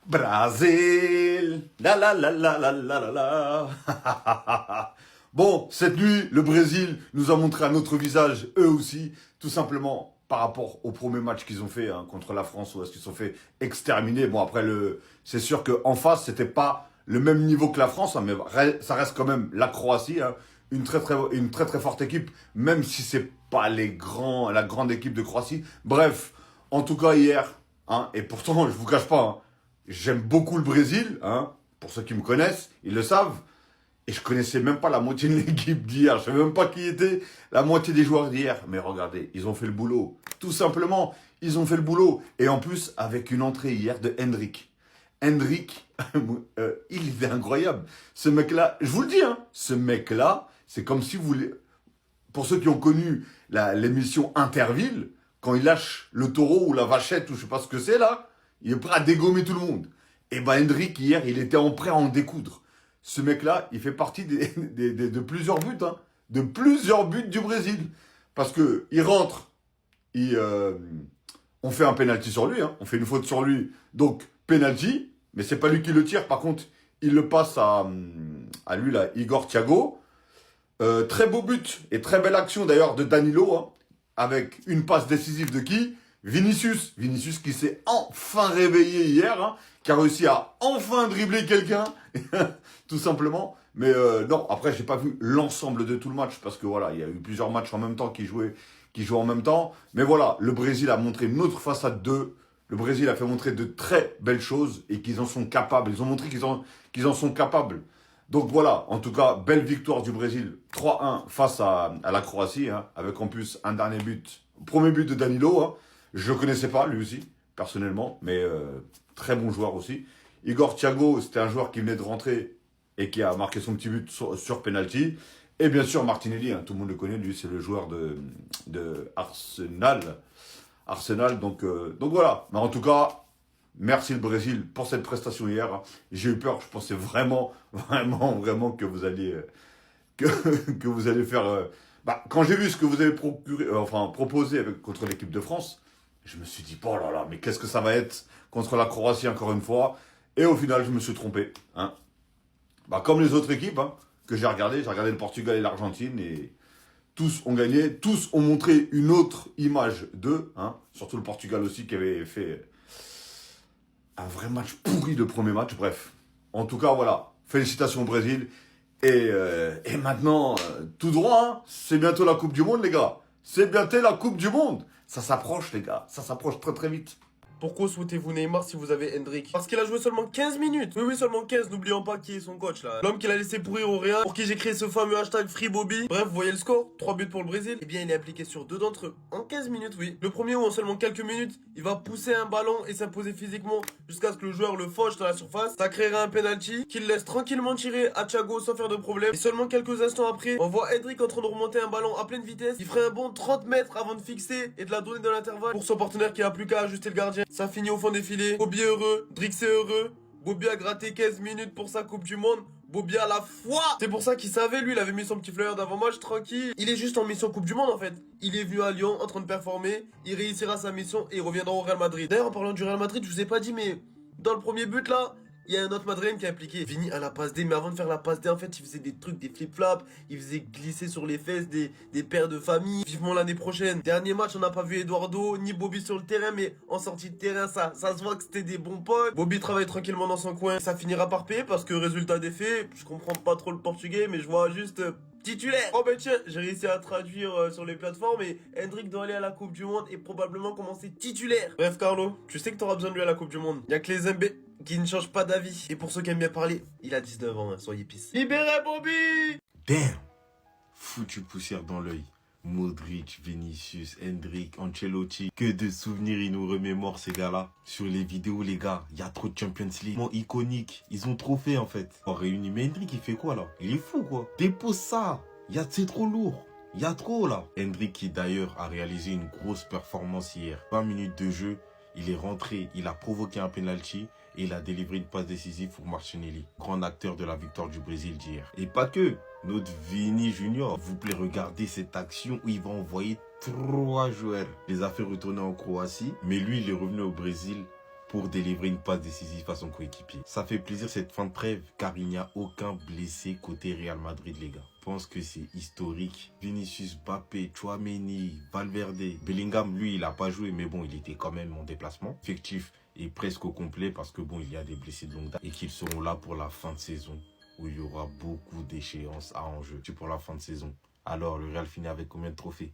Brésil, la la la la la la la la. Bon, cette nuit, le Brésil nous a montré un autre visage, eux aussi, tout simplement par rapport au premier match qu'ils ont fait contre la France, où est-ce qu'ils se sont fait exterminer. Bon, après, c'est sûr qu'en face, c'était pas le même niveau que la France, mais ça reste quand même la Croatie, une très très forte équipe, même si c'est pas la grande équipe de Croatie. Bref, en tout cas hier, et pourtant, je vous cache pas, j'aime beaucoup le Brésil, pour ceux qui me connaissent, ils le savent. Et je connaissais même pas la moitié de l'équipe d'hier. Je savais même pas qui était la moitié des joueurs d'hier. Mais regardez, ils ont fait le boulot. Tout simplement, ils ont fait le boulot. Et en plus, avec une entrée hier de Hendrik. Hendrik, il était incroyable. Ce mec-là, je vous le dis, ce mec-là, c'est comme si vous voulez... Pour ceux qui ont connu l'émission Interville, quand il lâche le taureau ou la vachette ou je sais pas ce que c'est là, il est prêt à dégommer tout le monde. Et ben Hendrik, hier, il était prêt à en découdre. Ce mec-là, il fait partie de plusieurs buts, de plusieurs buts du Brésil. Parce que il rentre, on fait un penalty sur lui, on fait une faute sur lui, donc penalty, mais c'est pas lui qui le tire. Par contre, il le passe à lui là, Igor Thiago. Très beau but et très belle action d'ailleurs de Danilo, avec une passe décisive de qui? Vinicius. Vinicius qui s'est enfin réveillé hier, qui a réussi à enfin dribbler quelqu'un, tout simplement. Mais non, après, j'ai pas vu l'ensemble de tout le match, parce que voilà, il y a eu plusieurs matchs en même temps qui jouaient en même temps. Mais voilà, le Brésil a montré une autre façade d'eux. Le Brésil a fait montrer de très belles choses et qu'ils en sont capables. Ils ont montré qu'ils en sont capables. Donc voilà, en tout cas, belle victoire du Brésil, 3-1 face à la Croatie, avec en plus un dernier but, premier but de Danilo. Je le connaissais pas, lui aussi, personnellement, mais très bon joueur aussi. Igor Thiago, c'était un joueur qui venait de rentrer et qui a marqué son petit but sur penalty. Et bien sûr, Martinelli, tout le monde le connaît, lui, c'est le joueur de Arsenal. Arsenal, donc voilà. Mais en tout cas, merci le Brésil pour cette prestation hier. J'ai eu peur, je pensais vraiment, vraiment, vraiment que vous alliez, que vous allez faire. Quand j'ai vu ce que vous avez proposé contre l'équipe de France, je me suis dit, oh là là, mais qu'est-ce que ça va être contre la Croatie encore une fois. Et au final, je me suis trompé. Comme les autres équipes que j'ai regardé le Portugal et l'Argentine, et tous ont gagné, tous ont montré une autre image d'eux, surtout le Portugal aussi qui avait fait un vrai match pourri de premier match. Bref, en tout cas, voilà, félicitations au Brésil. Et maintenant, tout droit, c'est bientôt la Coupe du Monde, les gars. C'est bientôt la Coupe du Monde. Ça s'approche, les gars. Ça s'approche très très vite. Pourquoi souhaitez-vous Neymar si vous avez Hendrik? Parce qu'il a joué seulement 15 minutes. Oui, oui, seulement 15. N'oublions pas qui est son coach là. L'homme qui l'a laissé pourrir au Real, pour qui j'ai créé ce fameux hashtag FreeBobby. Bref, vous voyez le score? 3 buts pour le Brésil. Eh bien, il est appliqué sur 2 d'entre eux. En 15 minutes, oui. Le premier où en seulement quelques minutes, il va pousser un ballon et s'imposer physiquement jusqu'à ce que le joueur le fauche dans la surface. Ça créera un penalty qu'il laisse tranquillement tirer à Thiago sans faire de problème. Et seulement quelques instants après, on voit Hendrik en train de remonter un ballon à pleine vitesse. Il ferait un bond 30 mètres avant de fixer et de la donner dans l'intervalle pour son partenaire qui a plus qu'à ajuster le gardien. Ça finit au fond des filets. Bobby heureux, Drixé heureux. Bobby a gratté 15 minutes pour sa Coupe du Monde. Bobby a la foi. C'est pour ça qu'il savait, lui, il avait mis son petit flyer d'avant-match tranquille. Il est juste en mission Coupe du Monde en fait. Il est venu à Lyon en train de performer. Il réussira sa mission et il reviendra au Real Madrid. D'ailleurs, en parlant du Real Madrid, je vous ai pas dit, mais dans le premier but là, il y a un autre Madrilène qui est impliqué. Vini à la passe D, mais avant de faire la passe D, en fait, il faisait des trucs, des flip-flops. Il faisait glisser sur les fesses des pères de famille. Vivement l'année prochaine. Dernier match, on n'a pas vu Eduardo ni Bobby sur le terrain, mais en sortie de terrain, ça se voit que c'était des bons potes. Bobby travaille tranquillement dans son coin. Ça finira par payer parce que résultat des faits, je comprends pas trop le portugais, mais je vois juste titulaire. Oh ben tiens, j'ai réussi à traduire sur les plateformes et Hendrik doit aller à la Coupe du Monde et probablement commencer titulaire. Bref Carlo, tu sais que t'auras besoin de lui à la Coupe du Monde. Y'a que les MB qui ne changent pas d'avis. Et pour ceux qui aiment bien parler, il a 19 ans, soyez pisse. Libérez Bobby. Damn! Foutu poussière dans l'œil. Modric, Vinicius, Hendrik, Ancelotti. Que de souvenirs ils nous remémorent ces gars-là. Sur les vidéos les gars, il y a trop de Champions League. Iconique. Ils ont trop fait en fait. On réunit. Mais Hendrik il fait quoi là? Il est fou quoi. Dépose ça. C'est trop lourd. Il y a trop là. Hendrik qui d'ailleurs a réalisé une grosse performance hier. 20 minutes de jeu. Il est rentré, il a provoqué un penalty et il a délivré une passe décisive pour Martinelli, grand acteur de la victoire du Brésil d'hier. Et pas que, notre Vini Junior, vous plaît, regardez cette action où il va envoyer 3 joueurs. Il les a fait retourner en Croatie, mais lui, il est revenu au Brésil pour délivrer une passe décisive à son coéquipier. Ça fait plaisir cette fin de trêve car il n'y a aucun blessé côté Real Madrid les gars. Je pense que c'est historique. Vinicius, Mbappé, Tchouaméni, Valverde, Bellingham, lui il a pas joué mais bon il était quand même en déplacement. Effectif est presque au complet parce que bon il y a des blessés de longue date et qu'ils seront là pour la fin de saison où il y aura beaucoup d'échéances à enjeu. C'est pour la fin de saison. Alors le Real finit avec combien de trophées?